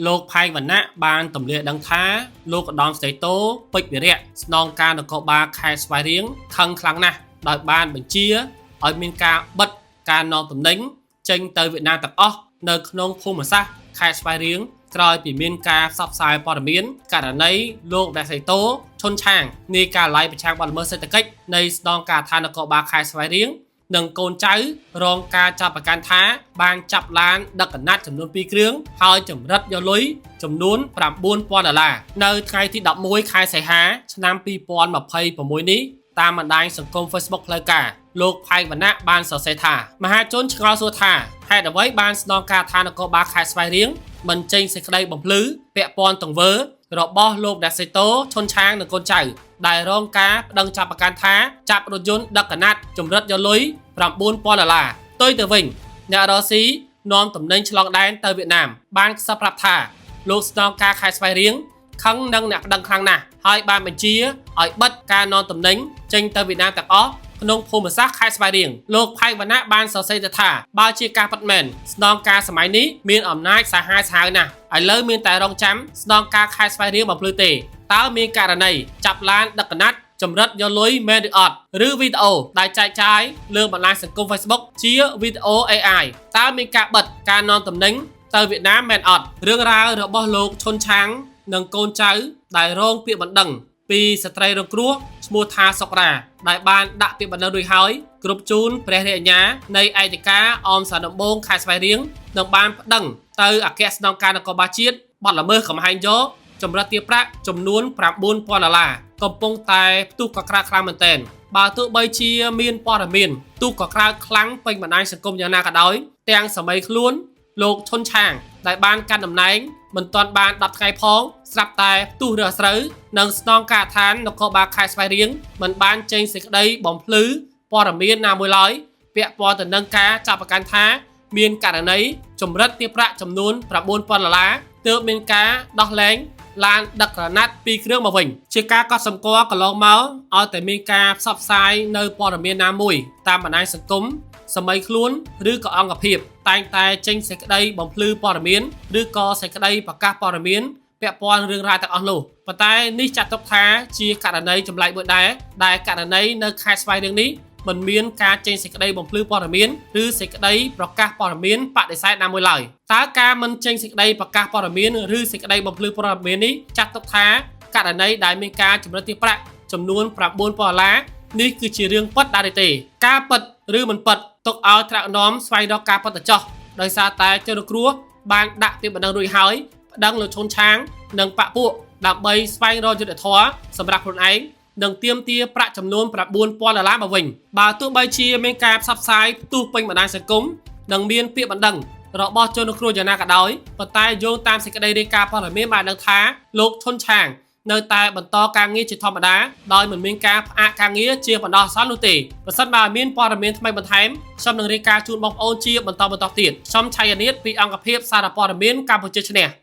លោកផៃវណ្ណៈបានទម្លាយដឹងថាលោកឧត្តមស្រីតូពេជ្រវិរៈស្នងការនគរបាលខេត្តស្វាយរៀងខឹងខ្លាំងណាស់ដោយបានបញ្ជាឲ្យមានការបិទការនាំទំនិញចេញទៅវៀតណាមទាំងអស់នៅក្នុងភូមិសាស្ត្រខេត្តស្វាយរៀងក្រោយពីមានការផ្សព្វផ្សាយព័ត៌មានករណីលោកអ្នកស្រីតូឈុនឆាងនាការឡាយប្រឆាំងបទល្មើសសេដ្ឋកិច្ចនៃស្នងការឋាននគរបាលខេត្តស្វាយរៀងនិងកូនចៅរងការចាប់ប្រកាន់ថាបានចាប់ឡានដឹកកណាត់ចំនួន2គ្រឿងហើយចម្រិតយកលុយចំនួន$9,000នៅថ្ងៃទី11ខែសីហាឆ្នាំ2026នេះតាមបណ្ដាញសង្គម Facebook ផ្លូវការលោកផៃវណ្ណៈបានសរសេរថាមហាជនឆ្ងល់សួរថាហេតុអ្វីបានស្នងការឋាននគរបាលខេត្តស្វាយរៀងមិនចេញសេចក្តីបំភ្លឺពាក់ព័ន្ធទង្វើរបស់លោកអ្នកស្រីតូឈុនឆាងនិងកូនចៅដែលរងការប្តឹងចាប់ប្រកាន់ថាចាប់រថយន្តដឹកកណាត់ចម្រិតយកលុយ$9,000ផ្ទុយទៅវិញអ្នករ៉ូស៊ីនាំទំនិញឆ្លងដែនទៅវៀតណាមបានខ្សឹបប្រាប់ថាលោកស្នងការខេត្តស្វាយរៀងខឹងនឹងអ្នកប្តឹងខ្លាំងណាស់ហើយបានបញ្ជាឲ្យបិទការនាំទំនិញចេញទៅវៀតណាមទាំងអស់ក្នុងភូមិសាស្ត្រខេត្តស្វាយរៀងលោកផៃវណ្ណៈបានសរសេរទៅថាបើជាការពិតមែនស្នងការសម័យនេះមានអំណាចសាហាវសាហាវណាស់ឥឡូវមានតែរងចាំស្នងការខេត្តស្វាយរៀងបំភ្លឺទេតើមានករណីចាប់ឡានដឹកកណាត់ចម្រិតយកលុយមែនឬអត់ឬវីដេអូដែលចែកចាយលើបណ្ដាញសង្គម Facebook ជាវីដេអូ AI តើមានការបិទការនាំទំនិញទៅវៀតណាមមែនអត់រឿងរ៉ាវរបស់លោកឈុនឆាងនិងកូនចៅដែលរងពាក្យបណ្ដឹងពីស្ត្រីរងគ្រោះឈ្មោះថាសុករ៉ាដែលបានដាក់ពាក្យបណ្ដឹងរួចហើយគ្រប់ជូនព្រះរាជអាជ្ញានៃឯកការអមសានដំបងខេត្តស្វាយរៀងនឹងបានប្តឹងទៅអគ្គស្នងការនគរបាលជាតិបទល្មើសកំហែងយកចម្រិតទារប្រាក់ចំនួន$9,000កំពុងតែផ្ទុះកក្រើកខ្លាំងមែនទែនបើទោះបីជាមានព័ត៌មានផ្ទុះកក្រើកខ្លាំងពេញបណ្ដាញសង្គមយ៉ាងណាក៏ដោយទាំងសម័យខ្លួនលោកឈុនឆាងដែលបានកាន់តំណែងមិនទាន់បាន10ថ្ងៃផងស្រាប់តែផ្ទុះរើសស្រូវនិងស្នងការឋាននគរបាលខេត្តស្វាយរៀងមិនបានចេញសេចក្តីបំភ្លឺព័ត៌មានណាមួយឡើយពាក់ព័ន្ធទៅនឹងការចាប់ប្រកាន់ថាមានករណីចម្រិតទារប្រាក់ចំនួន$9,000ទើបមានការដោះលែងឡានដឹកក្រណាត់2គ្រឿងមកវិញជាការកត់សម្គាល់កន្លងមកឲ្យតែមានការផ្សព្វផ្សាយនៅព័ត៌មានណាមួយតាមបណ្ដាញសង្គមសម័យខ្លួនឬក៏អង្គភាពតែងតែចេញសេចក្តីបំភ្លឺព័ត៌មានឬក៏សេចក្តីប្រកាសព័ត៌មានពាក់ព័ន្ធរឿងរ៉ាវទាំងអស់នោះប៉ុន្តែនេះចាត់ទុកថាជាករណីចម្លែកមួយដែរដែលករណីនៅខេត្តស្វាយរៀងនេះមិនមានការចេញសេចក្តីបំភ្លឺព័ត៌មានឬសេចក្តីប្រកាសព័ត៌មានបដិសេធណាមួយឡើយតើការមិនចេញសេចក្តីប្រកាសព័ត៌មានឬសេចក្តីបំភ្លឺព័ត៌មាននេះចាត់ទុកថាករណីដែលមានការចម្រិតទារប្រាក់ចំនួន$9,000នេះគឺជារឿងពិតដែរទេការពិតឬមិនពិតទុកឲ្យថ្នាក់ដឹកនាំស្វែងរកការពិតទៅចោះដោយសារតែជនរងគ្រោះបានដាក់ពាក្យបណ្ដឹងរួចហើយប្តឹងលោកឈុនឆាងនិងបកពួកដើម្បីស្វែងរកយុត្តិធម៌សម្រាប់ខ្លួនឯងនិងទាមទារប្រាក់ចំនួន$9,000មកវិញបើទោះបីជាមានការផ្សព្វផ្សាយផ្ទុះពេញបណ្ដាញសង្គមនិងមានពាក្យបណ្ដឹងរបស់ជនរងគ្រោះយ៉ាងណាក៏ដោយប៉ុន្តែយោងតាមសេចក្តីរាយការណ៍ព័ត៌មានបានដឹងថាលោកឈុនឆាងនៅតែបន្តការងារជាធម្មតាដោយមិនមានការផ្អាកការងារជាបណ្ដោះអាសន្ននោះទេប្រសិនបើមានព័ត៌មានថ្មីបន្ថែមខ្ញុំនឹងរាយការណ៍ជូនបងប្អូនជាបន្តទៀតខ្ញុំឆៃអានីតពីអង្គភាពសារព័ត៌មានកម្ពុជាឈ្នះ